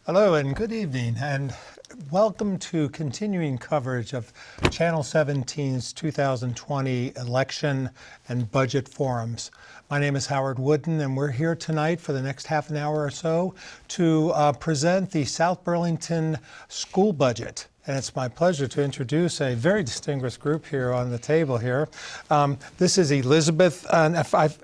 Hello and good evening, and welcome to continuing coverage of Channel 17's 2020 election and budget forums. My name is Howard Wooden, and we're here tonight for the next half an hour or so to present the South Burlington school budget. And it's my pleasure to introduce a very distinguished group here on the table here. This is Elizabeth.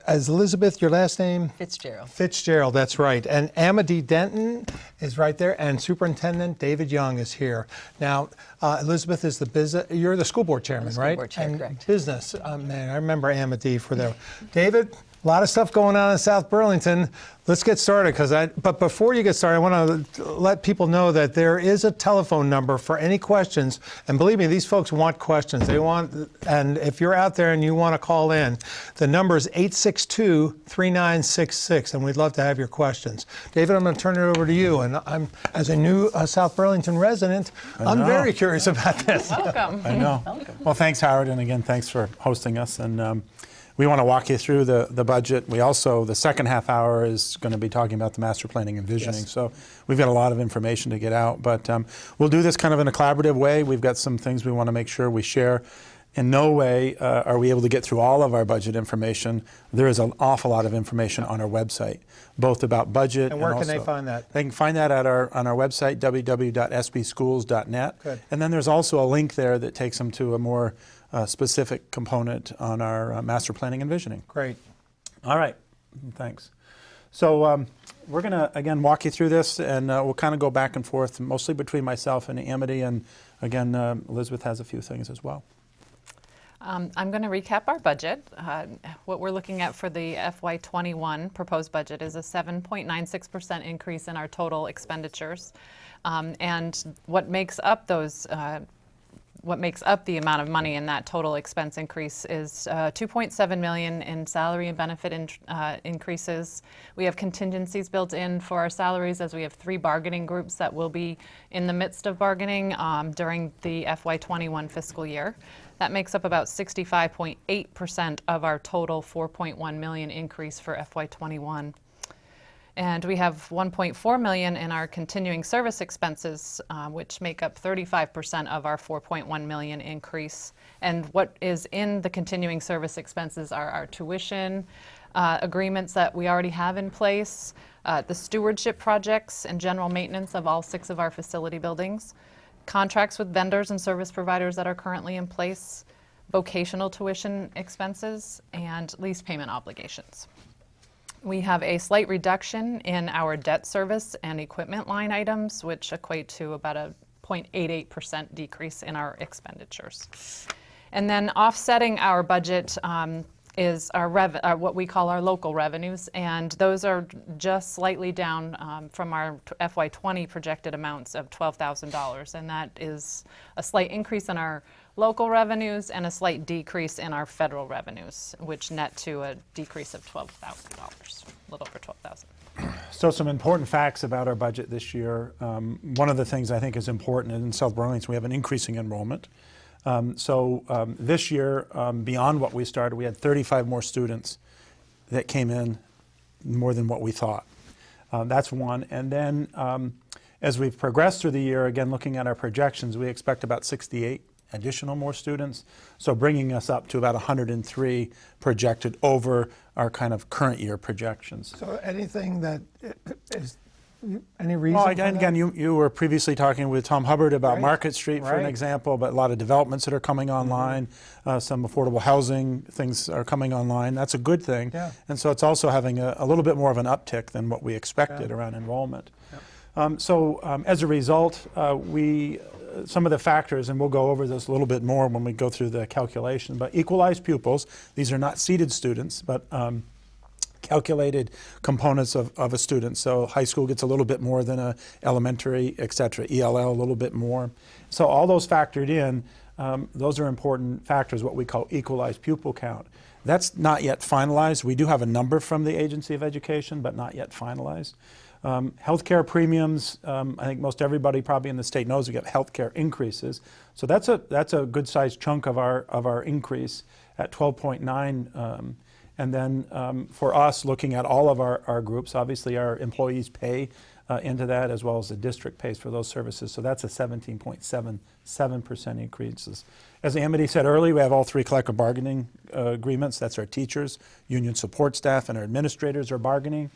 Is Elizabeth your last name? Fitzgerald. Fitzgerald, that's right. And Amadee Denton is right there, and Superintendent David Young is here. Now, Elizabeth is you're the school board chairman, right? School board chair, and correct. Business, man, I remember Amadee for there. David, a lot of stuff going on in South Burlington. Let's get started, but before you get started, I want to let people know that there is a telephone number for any questions. And believe me, these folks want questions. And if you're out there and you want to call in, the number is 862-3966, and we'd love to have your questions. David, I'm going to turn it over to you. And I'm, as a new South Burlington resident, I'm very curious about this. Welcome. I know. Welcome. Well, thanks, Howard, and again, thanks for hosting us. And we want to walk you through the budget. We also, the second half hour is going to be talking about the master planning and visioning. Yes. So we've got a lot of information to get out, but we'll do this kind of in a collaborative way. We've got some things we want to make sure we share. In no way are we able to get through all of our budget information. There is an awful lot of information on our website, both about budget And where also, can they find that? They can find that on our website, www.sbschools.net. Good. And then there's also a link there that takes them to a more specific component on our master planning and visioning. Great. All right, thanks. So we're going to, again, walk you through this, and we'll kind of go back and forth, mostly between myself and Amadee, and again, Elizabeth has a few things as well. I'm going to recap our budget. What we're looking at for the FY21 proposed budget is a 7.96% increase in our total expenditures. And what makes up the amount of money in that total expense increase is $2.7 million in salary and benefit increases. We have contingencies built in for our salaries, as we have 3 bargaining groups that will be in the midst of bargaining during the FY21 fiscal year. That makes up about 65.8% of our total $4.1 million increase for FY21. And we have $1.4 million in our continuing service expenses, which make up 35% of our $4.1 million increase. And what is in the continuing service expenses are our tuition agreements that we already have in place, the stewardship projects and general maintenance of all 6 of our facility buildings, contracts with vendors and service providers that are currently in place, vocational tuition expenses, and lease payment obligations. We have a slight reduction in our debt service and equipment line items, which equate to about a 0.88% decrease in our expenditures. And then offsetting our budget is our what we call our local revenues, and those are just slightly down from our FY20 projected amounts of $12,000, and that is a slight increase in our local revenues and a slight decrease in our federal revenues, which net to a decrease of $12,000, a little over $12,000. So some important facts about our budget this year. One of the things I think is important in South Burlington, we have an increasing enrollment. This year, beyond what we started, we had 35 more students that came in, more than what we thought. That's one. And then as we've progressed through the year, again, looking at our projections, we expect about 68 additional more students, so bringing us up to about 103 projected over our kind of current year projections. So anything that is, any reason Well, for again, that? you were previously talking with Tom Hubbard about Right. Market Street, for an Right. example, but a lot of developments that are coming online, some affordable housing things are coming online. That's a good thing. Yeah. And so it's also having a little bit more of an uptick than what we expected around enrollment. As a result, some of the factors, and we'll go over this a little bit more when we go through the calculation, but equalized pupils, these are not seated students, but calculated components of a student. So high school gets a little bit more than a elementary, et cetera. ELL a little bit more. So all those factored in, those are important factors, what we call equalized pupil count. That's not yet finalized. We do have a number from the Agency of Education, but not yet finalized. Healthcare premiums, I think most everybody probably in the state knows we get healthcare increases. So that's a good sized chunk of our increase at 12.9. And then for us, looking at all of our groups, obviously our employees pay into that, as well as the district pays for those services. So that's a 17.77% increases. As Amadee said earlier, we have all 3 collective bargaining agreements. That's our teachers, union support staff, and our administrators are bargaining.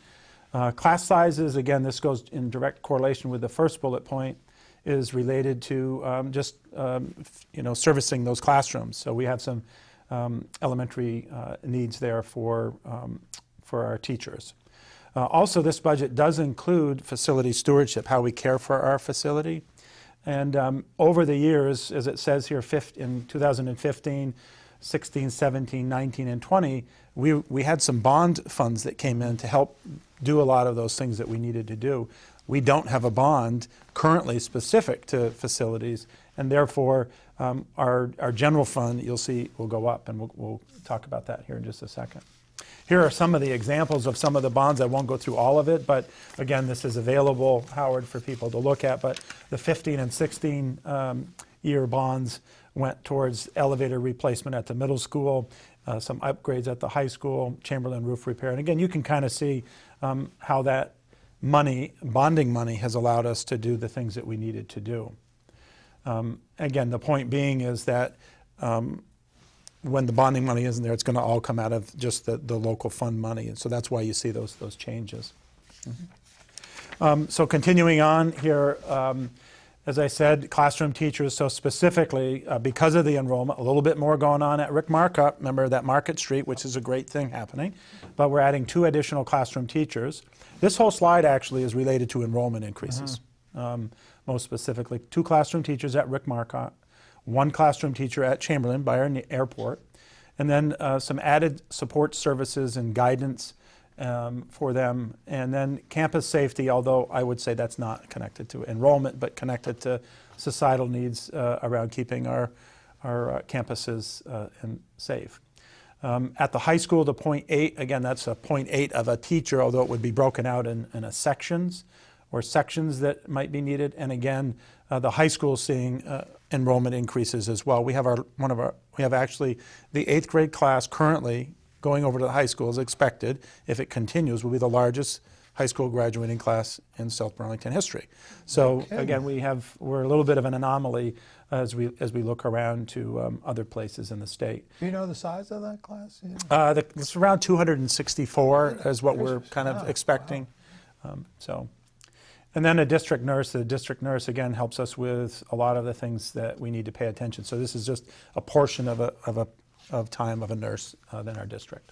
Class sizes, again, this goes in direct correlation with the first bullet point, is related to servicing those classrooms. So we have some elementary needs there for our teachers. Also, this budget does include facility stewardship, how we care for our facility. And over the years, as it says here, in 2015, 16, 17, 19, and 20, we had some bond funds that came in to help do a lot of those things that we needed to do. We don't have a bond currently specific to facilities, and therefore our general fund, you'll see, will go up, and we'll talk about that here in just a second. Here are some of the examples of some of the bonds. I won't go through all of it, but again, this is available, Howard, for people to look at. But the 15 and 16 year bonds went towards elevator replacement at the middle school, some upgrades at the high school, Chamberlain roof repair. And again, you can kind of see how that bonding money has allowed us to do the things that we needed to do. Again, the point being is that when the bonding money isn't there, it's going to all come out of just the local fund money. And so that's why you see those changes. Mm-hmm. So continuing on here, as I said, classroom teachers, so specifically because of the enrollment, a little bit more going on at Rick Markup. Remember that Market Street, which is a great thing happening. But we're adding 2 additional classroom teachers. This whole slide actually is related to enrollment increases. Most specifically, 2 classroom teachers at Rick Markup, 1 classroom teacher at Chamberlain by our airport, and then some added support services and guidance for them, and then campus safety, although I would say that's not connected to enrollment, but connected to societal needs around keeping our campuses safe. At the high school, the 0.8, again, that's a 0.8 of a teacher, although it would be broken out in a sections that might be needed. And again, the high school is seeing enrollment increases as well. We have actually the 8th grade class currently going over to the high school, as expected, if it continues, will be the largest high school graduating class in South Burlington history. So again, we're a little bit of an anomaly as we look around to other places in the state. Do you know the size of that class? It's around 264 is what we're kind of expecting. Wow. And then a district nurse. The district nurse, again, helps us with a lot of the things that we need to pay attention. So this is just a portion of time of a nurse in our district.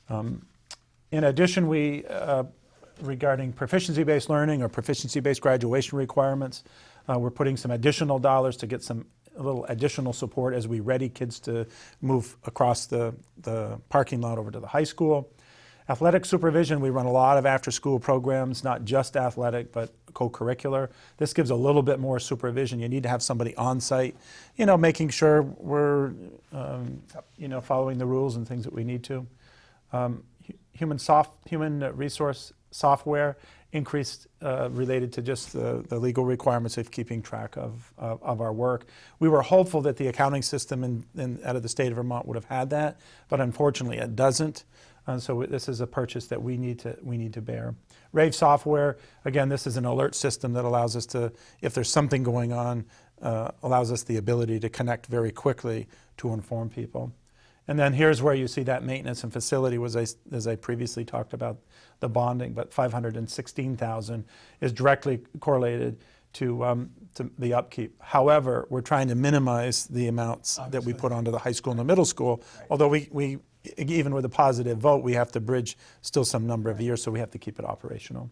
In addition, regarding proficiency-based learning or proficiency-based graduation requirements, we're putting some additional dollars to get a little additional support as we ready kids to move across the parking lot over to the high school. Athletic supervision, we run a lot of after-school programs, not just athletic, but co-curricular. This gives a little bit more supervision. You need to have somebody on site, making sure we're, following the rules and things that we need to. Human resource software increased related to just the legal requirements of keeping track of our work. We were hopeful that the accounting system out of the state of Vermont would have had that, but unfortunately it doesn't. And so this is a purchase that we need to bear. Rave software, again, this is an alert system that allows us to, if there's something going on, allows us the ability to connect very quickly to inform people. And then here's where you see that maintenance and facility, as I previously talked about the bonding, but $516,000 is directly correlated to the upkeep. However, we're trying to minimize the amounts that we put onto the high school and the middle school, although we even with a positive vote, we have to bridge still some number of years, so we have to keep it operational.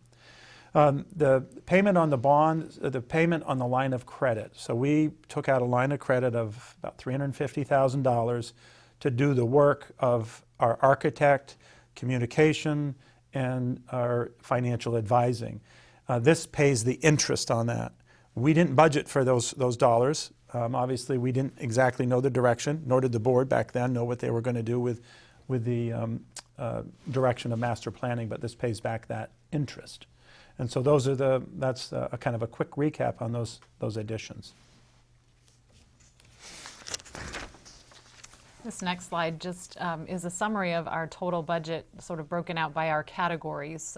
The payment on the bond, the payment on the line of credit. So we took out a line of credit of about $350,000 to do the work of our architect, communication, and our financial advising. This pays the interest on that. We didn't budget for those dollars. Obviously, we didn't exactly know the direction, nor did the board back then know what they were going to do with the direction of master planning, but this pays back that interest. And so that's a kind of a quick recap on those additions. This next slide just is a summary of our total budget, sort of broken out by our categories.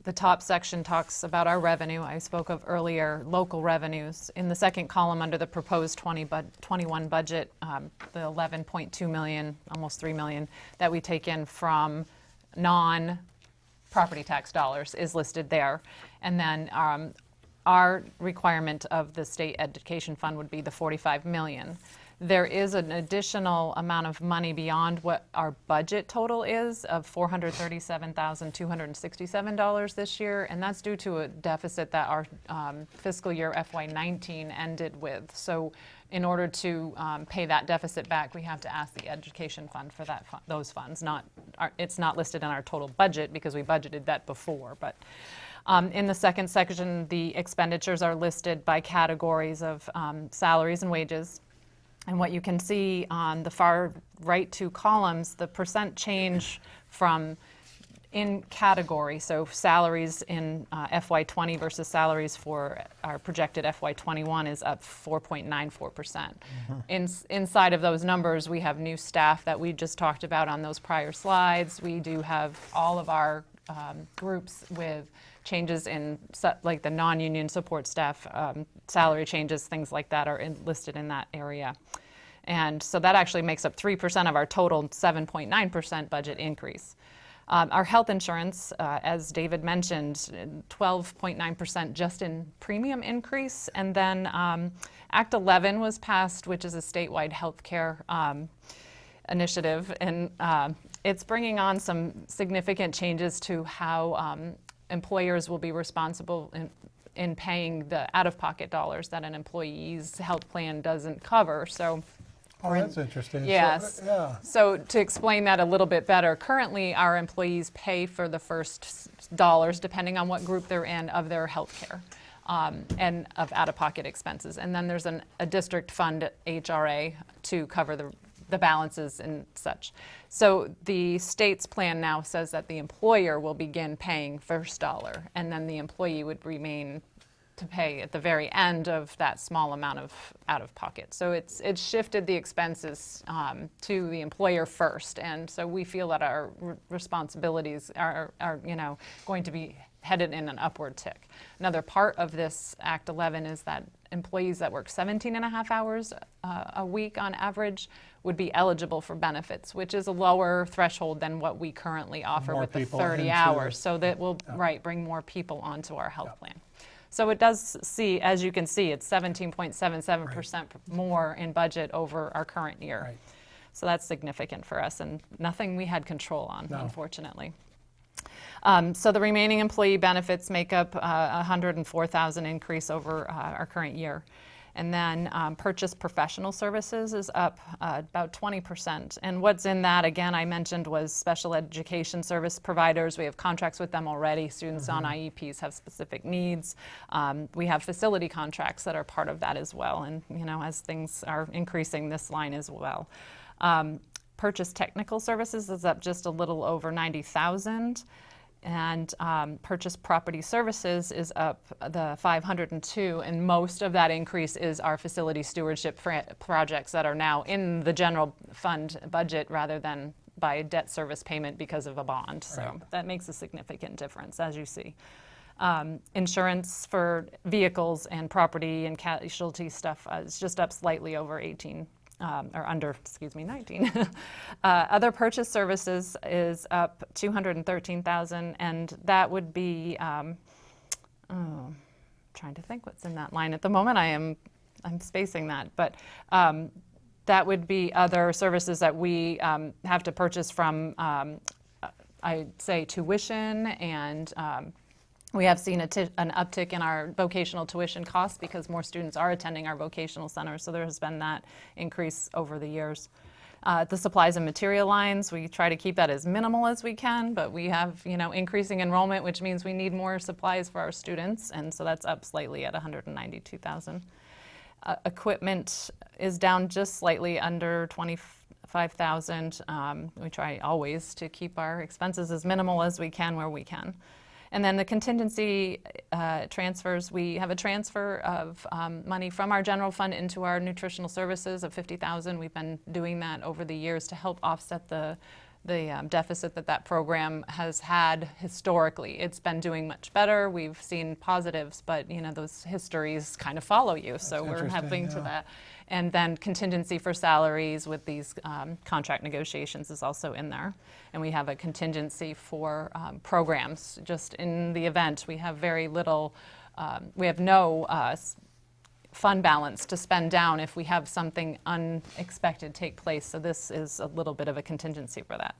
The top section talks about our revenue. I spoke of earlier local revenues. In the second column under the proposed 21 budget, the 11.2 million, almost 3 million, that we take in from non-property tax dollars is listed there. And then our requirement of the state education fund would be the 45 million. There is an additional amount of money beyond what our budget total is of $437,267 this year, and that's due to a deficit that our fiscal year FY19 ended with. So in order to pay that deficit back, we have to ask the education fund for those funds. It's not listed in our total budget because we budgeted that before. But in the second section, the expenditures are listed by categories of salaries and wages. And what you can see on the far right two columns, the percent change from in category, so salaries in FY20 versus salaries for our projected FY21 is up 4.94%. Inside of those numbers, we have new staff that we just talked about on those prior slides. We do have all of our groups with changes in like the non-union support staff, salary changes, things like that are listed in that area. And so that actually makes up 3% of our total 7.9% budget increase. Our health insurance, as David mentioned, 12.9% just in premium increase. And then Act 11 was passed, which is a statewide healthcare initiative. And it's bringing on some significant changes to how employers will be responsible in paying the out-of-pocket dollars that an employee's health plan doesn't cover. So, that's interesting. yes. So to explain that a little bit better, currently our employees pay for the first dollars, depending on what group they're in, of their health care and of out-of-pocket expenses. And then there's a district fund, HRA, to cover the balances and such. So the state's plan now says that the employer will begin paying first dollar, and then the employee would remain to pay at the very end of that small amount of out-of-pocket. So it's shifted the expenses to the employer first, and so we feel that our responsibilities are going to be headed in an upward tick. Another part of this Act 11 is that employees that work 17 and a half hours a week on average would be eligible for benefits, which is a lower threshold than what we currently offer with the 30 hours. So that will bring more people onto our health plan. So it does see, as you can see, it's 17.77% more in budget over our current year. Right. So that's significant for us and nothing we had control on, unfortunately. So the remaining employee benefits make up a $104,000 increase over our current year. And then purchase professional services is up about 20%. And what's in that, again, I mentioned was special education service providers. We have contracts with them already. Students on IEPs have specific needs. We have facility contracts that are part of that as well. And, as things are increasing, this line as well. Purchase technical services is up just a little over 90,000. And purchase property services is up the 502, and most of that increase is our facility stewardship projects that are now in the general fund budget rather than by debt service payment because of a bond. So that makes a significant difference, as you see. Insurance for vehicles and property and casualty stuff is just up slightly over 18. 19. Other purchase services is up 213,000, and that would be, trying to think what's in that line at the moment. I'm spacing that, but that would be other services that we have to purchase from, I'd say, tuition and. We have seen an uptick in our vocational tuition costs because more students are attending our vocational centers, so there has been that increase over the years. The supplies and material lines, we try to keep that as minimal as we can, but we have increasing enrollment, which means we need more supplies for our students, and so that's up slightly at $192,000. Equipment is down just slightly under $25,000. We try always to keep our expenses as minimal as we can where we can. And then the contingency transfers, we have a transfer of money from our general fund into our nutritional services of $50,000. We've been doing that over the years to help offset the deficit that program has had historically. It's been doing much better. We've seen positives, but those histories kind of follow you. So we're having to that. And then contingency for salaries with these contract negotiations is also in there. And we have a contingency for programs. Just in the event, we have very little, we have no fund balance to spend down if we have something unexpected take place. So this is a little bit of a contingency for that.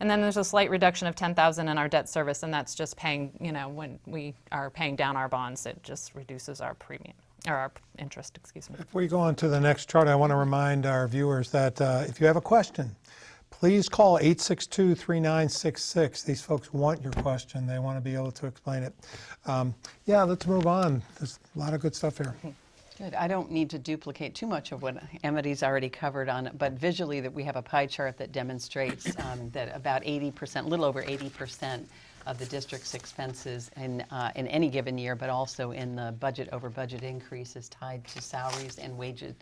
And then there's a slight reduction of $10,000 in our debt service, and that's just paying, when we are paying down our bonds, it just reduces our premium, or our interest, excuse me. Before you go on to the next chart, I want to remind our viewers that if you have a question, please call 862-3966. These folks want your question. They want to be able to explain it. Yeah, let's move on. There's a lot of good stuff here. Good. I don't need to duplicate too much of what Amadee's already covered on it, but visually that we have a pie chart that demonstrates that about 80%, a little over 80% of the district's expenses in any given year, but also in the budget over budget increases tied to salaries and wages,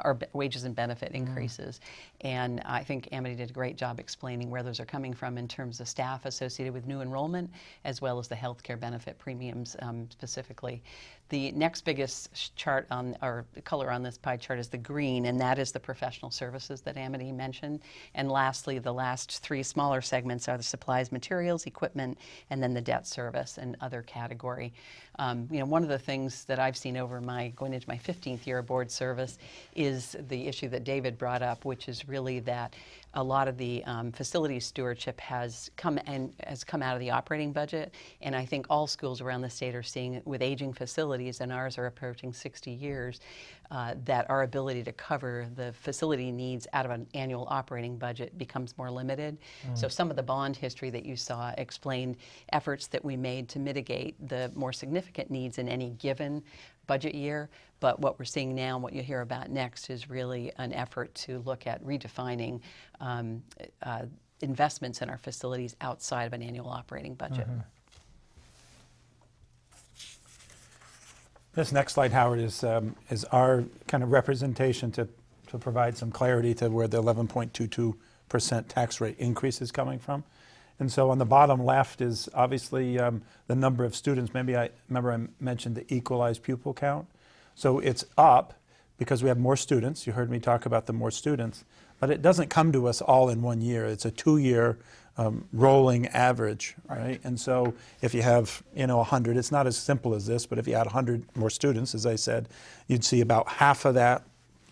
or wages and benefit increases. And I think Amadee did a great job explaining where those are coming from in terms of staff associated with new enrollment, as well as the healthcare benefit premiums specifically. The next biggest chart on, or color on this pie chart is the green, and that is the professional services that Amadee mentioned. And lastly, the last three smaller segments are the supplies, materials, equipment, and then the debt service and other category. One of the things that I've seen over going into my 15th year of board service is the issue that David brought up, which is really that a lot of the facilities stewardship has come out of the operating budget, and I think all schools around the state are seeing, with aging facilities, and ours are approaching 60 years, that our ability to cover the facility needs out of an annual operating budget becomes more limited. So some of the bond history that you saw explained efforts that we made to mitigate the more significant needs in any given budget year. But what we're seeing now and what you hear about next is really an effort to look at redefining investments in our facilities outside of an annual operating budget. This next slide, Howard, is our kind of representation to provide some clarity to where the 11.22% tax rate increase is coming from. And so on the bottom left is obviously the number of students. Maybe I mentioned the equalized pupil count. So it's up because we have more students. You heard me talk about the more students, but it doesn't come to us all in 1 year. It's a 2-year rolling average, right? And so if you have 100, it's not as simple as this, but if you had 100 more students, as I said, you'd see about half of that,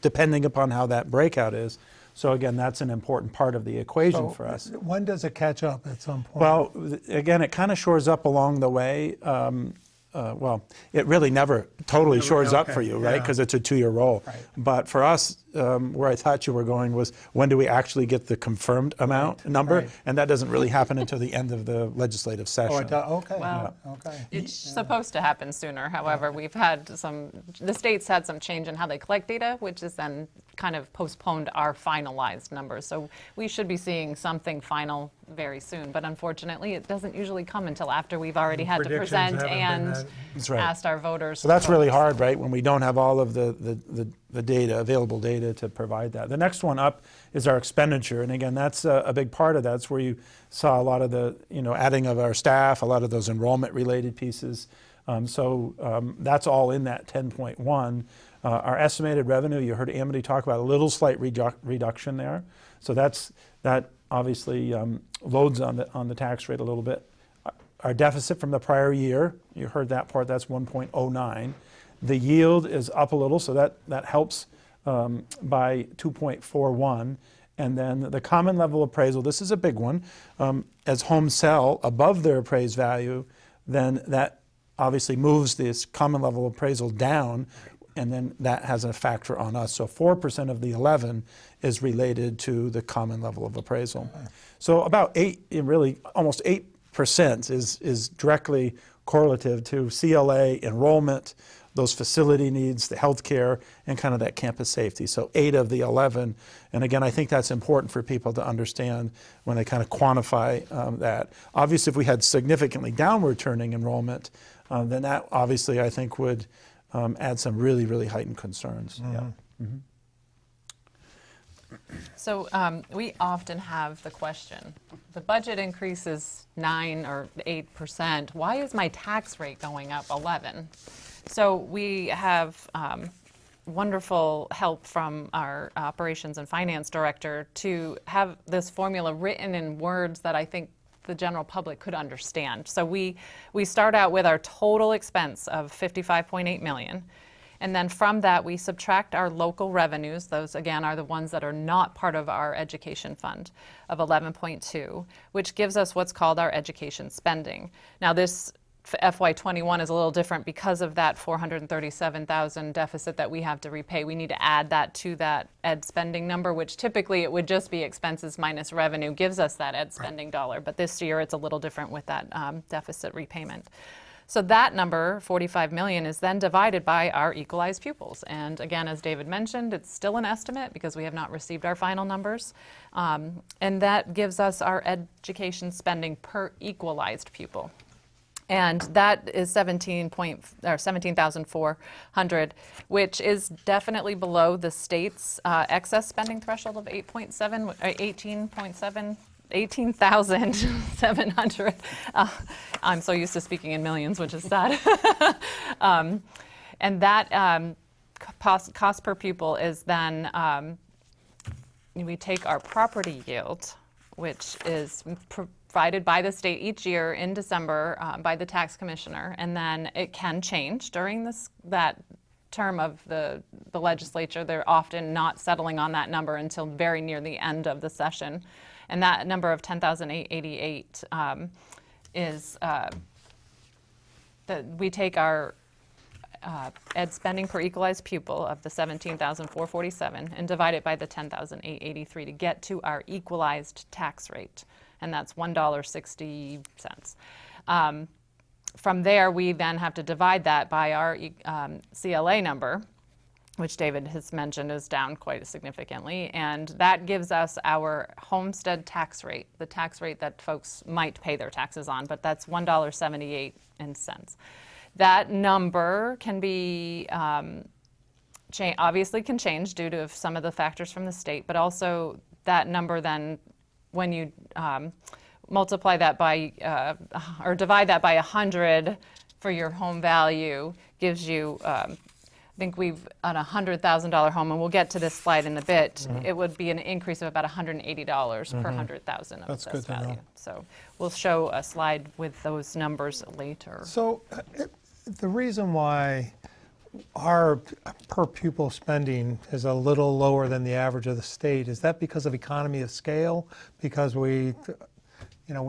depending upon how that breakout is. So again, that's an important part of the equation for us. When does it catch up at some point? Well, again, it kind of shores up along the way. Well, it really never totally shores up for you, right? Because it's a 2-year roll. Right. But for us, where I thought you were going was, when do we actually get the confirmed amount number? Right. And that doesn't really happen until the end of the legislative session. Oh, it does? Okay. Well, Okay. It's supposed to happen sooner. However, we've had the state's had some change in how they collect data, which has then kind of postponed our finalized numbers. So we should be seeing something final very soon. But unfortunately, it doesn't usually come until after we've already had to Predictions present haven't been and that- That's right. asked our voters. So that's really hard, right? When we don't have all of the data, available data to provide that. The next one up is our expenditure. And again, that's a big part of that. That's where you saw a lot of the, adding of our staff, a lot of those enrollment related pieces. So that's all in that 10.1. Our estimated revenue, you heard Amadee talk about a little slight reduction there. So that obviously loads on the tax rate a little bit. Our deficit from the prior year, you heard that part, that's 1.09. The yield is up a little, so that helps by 2.41. And then the common level appraisal, this is a big one. As homes sell above their appraised value, then that obviously moves this common level appraisal down, and then that has a factor on us. So 4% of the 11 is related to the common level of appraisal. So about almost 8% is directly correlative to CLA enrollment, those facility needs, the healthcare, and kind of that campus safety. So 8 of the 11, and again, I think that's important for people to understand when they kind of quantify that. Obviously, if we had significantly downward turning enrollment, then that obviously I think would add some really, really heightened concerns. Yeah. So we often have the question, the budget increase is 9 or 8%. Why is my tax rate going up 11? So we have wonderful help from our operations and finance director to have this formula written in words that I think the general public could understand. So we start out with our total expense of $55.8 million. And then from that, we subtract our local revenues. Those, again, are the ones that are not part of our education fund of 11.2, which gives us what's called our education spending. Now, this FY21 is a little different because of that $437,000 deficit that we have to repay. We need to add that to that ed spending number, which typically it would just be expenses minus revenue gives us that ed spending dollar. But this year, it's a little different with that deficit repayment. So that number, 45 million, is then divided by our equalized pupils. And again, as David mentioned, it's still an estimate because we have not received our final numbers. And that gives us our education spending per equalized pupil. And that is 17,400, which is definitely below the state's excess spending threshold of 18,700. I'm so used to speaking in millions, which is sad. And that cost per pupil is then, we take our property yield, which is provided by the state each year in December by the tax commissioner, and then it can change during that term of the legislature. They're often not settling on that number until very near the end of the session. And that number of 10,888 is that we take our ed spending per equalized pupil of the 17,447 and divide it by the 10,883 to get to our equalized tax rate, and that's $1.60. From there, we then have to divide that by our CLA number, which David has mentioned is down quite significantly, and that gives us our homestead tax rate, the tax rate that folks might pay their taxes on, but that's $1.78. That number can be, obviously can change due to some of the factors from the state, but also that number then, when you multiply that by, or divide that by 100 for your home value, gives you, I think we've on a $100,000 home, and we'll get to this slide in a bit, it would be an increase of about $180 per 100,000 of That's assessed good to value. know. So we'll show a slide with those numbers later. So the reason why our per pupil spending is a little lower than the average of the state, is that because of economy of scale? Because we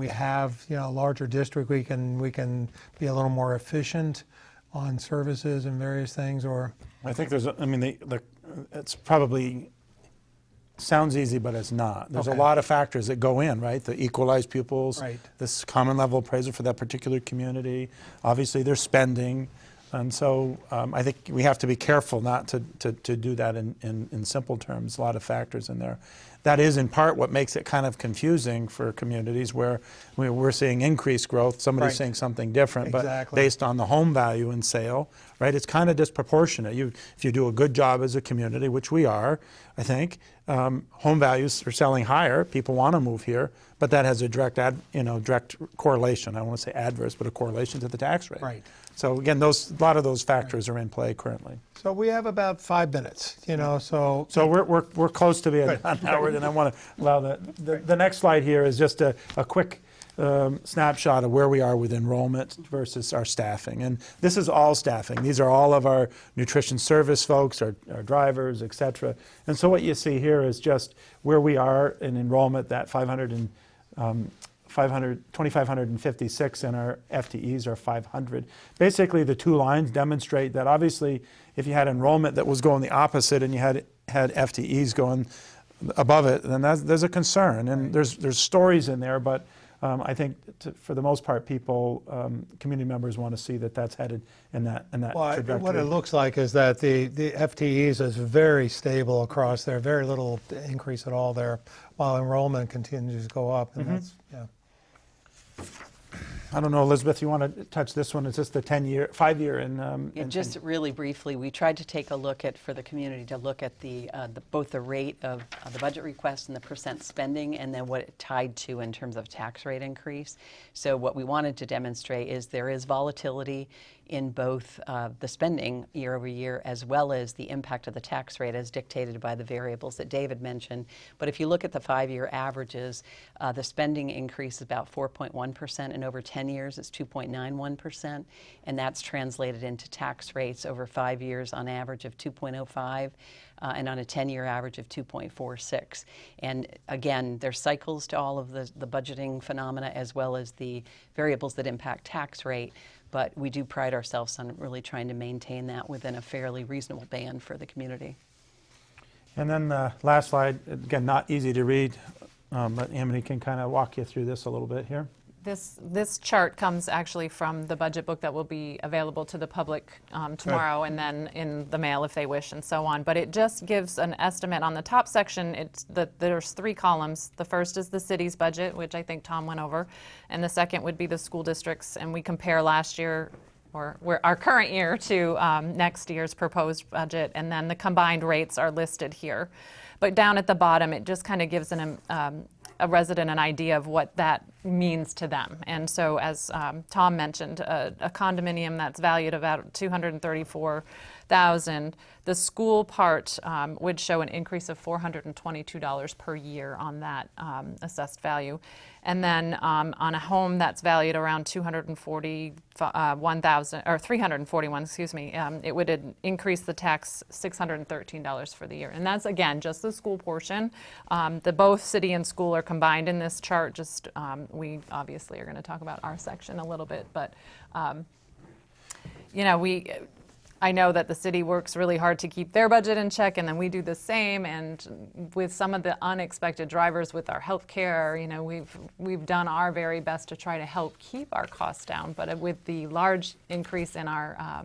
have, a larger district, we can be a little more efficient on services and various things, or? I think it's probably sounds easy, but it's not. There's a lot of factors that go in, right? The equalized pupils, Right. this common level appraisal for that particular community, obviously their spending. And so I think we have to be careful not to do that in simple terms. A lot of factors in there. That is in part what makes it kind of confusing for communities where we're seeing increased growth, somebody's Right. saying something different, Exactly. but based on the home value and sale, right? It's kind of disproportionate. If you do a good job as a community, which we are, I think, home values are selling higher. People want to move here, but that has a direct correlation. I don't want to say adverse, but a correlation to the tax rate. Right. So again, a lot of those factors are in play currently. So we have about 5 minutes, so. So we're close to being done, Howard, and I want to allow the next slide here is just a quick snapshot of where we are with enrollment versus our staffing. And this is all staffing. These are all of our nutrition service folks, our drivers, et cetera. And so what you see here is just where we are in enrollment, that 2,556, and our FTEs are 500. Basically, the two lines demonstrate that obviously if you had enrollment that was going the opposite and you had FTEs going above it, then there's a concern. And there's stories in there, but I think for the most part, people, community members want to see that that's headed in that trajectory. What it looks like is that the FTEs is very stable across there, very little increase at all there, while enrollment continues to go up, and that's, I don't know, Elizabeth, you want to touch this one? Is this the 5-year Yeah, just really briefly, we tried to take a look at, for the community, to look at both the rate of the budget request and the percent spending, and then what it tied to in terms of tax rate increase. So what we wanted to demonstrate is there is volatility in both the spending year over year, as well as the impact of the tax rate as dictated by the variables that David mentioned. But if you look at the 5-year averages, the spending increase is about 4.1%, and over 10 years it's 2.91%, and that's translated into tax rates over 5 years on average of 2.05. And on a 10-year average of 2.46. And again, there's cycles to all of the budgeting phenomena, as well as the variables that impact tax rate, but we do pride ourselves on really trying to maintain that within a fairly reasonable band for the community. And then the last slide, again, not easy to read, but Amadee can kind of walk you through this a little bit here. This chart comes actually from the budget book that will be available to the public tomorrow, and then in the mail if they wish, and so on. But it just gives an estimate. On the top section, there's 3 columns. The first is the city's budget, which I think Tom went over, and the second would be the school districts, and we compare last year, or our current year, to next year's proposed budget, and then the combined rates are listed here. But down at the bottom, it just kind of gives a resident an idea of what that means to them. And so, as Tom mentioned, a condominium that's valued about $234,000, the school part would show an increase of $422 per year on that assessed value. And then on a home that's valued around $341, excuse me, it would increase the tax $613 for the year. And that's, again, just the school portion. Both city and school are combined in this chart. Just we obviously are going to talk about our section a little bit, but you know, I know that the city works really hard to keep their budget in check, and then we do the same. And with some of the unexpected drivers with our health care, you know, we've done our very best to try to help keep our costs down. But with the large increase in our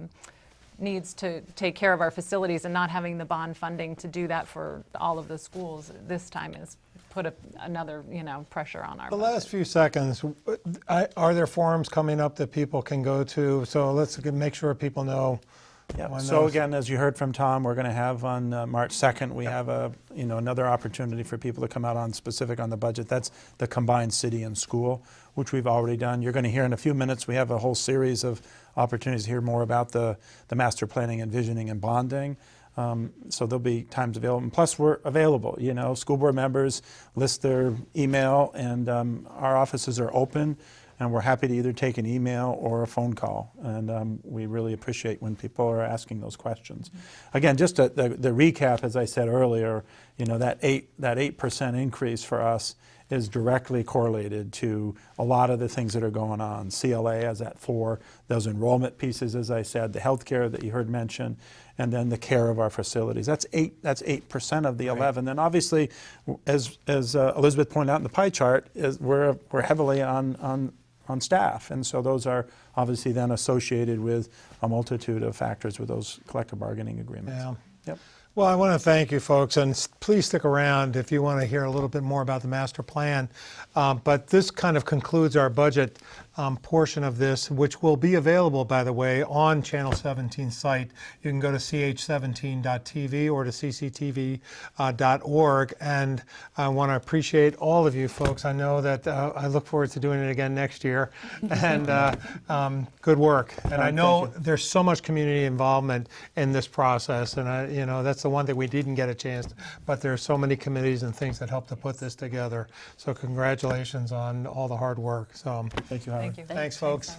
needs to take care of our facilities and not having the bond funding to do that for all of the schools, this time has put another, you know, pressure on our The budget. last few seconds, are there forums coming up that people can go to? So let's make sure people know. Yeah. So again, as you heard from Tom, we're going to have on March 2nd, we have another opportunity for people to come out on specific on the budget. That's the combined city and school, which we've already done. You're going to hear in a few minutes, we have a whole series of opportunities to hear more about the master planning and visioning and bonding. So there'll be times available. And plus, we're available. You know, school board members list their email, and our offices are open. And we're happy to either take an email or a phone call. And we really appreciate when people are asking those questions. Again, just the recap, as I said earlier, you know, that 8% increase for us is directly correlated to a lot of the things that are going on. CLA is at 4, those enrollment pieces, as I said, the healthcare that you heard mentioned, and then the care of our facilities. That's 8% of the 11. Then obviously, as Elizabeth pointed out in the pie chart, we're heavily on staff, and so those are obviously then associated with a multitude of factors with those collective bargaining agreements. Yeah. Yep. Well, I want to thank you folks, and please stick around if you want to hear a little bit more about the master plan. But this kind of concludes our budget portion of this, which will be available, by the way, on Channel 17 site. You can go to ch17.tv or to cctv.org. And I want to appreciate all of you folks. I know that I look forward to doing it again next year. And good work. And I know there's so much community involvement in this process. And that's the one thing we didn't get a chance, but there's so many committees and things that help to put this together. So congratulations on all the hard work. So Thank you, Howard. Thank you. thanks, folks.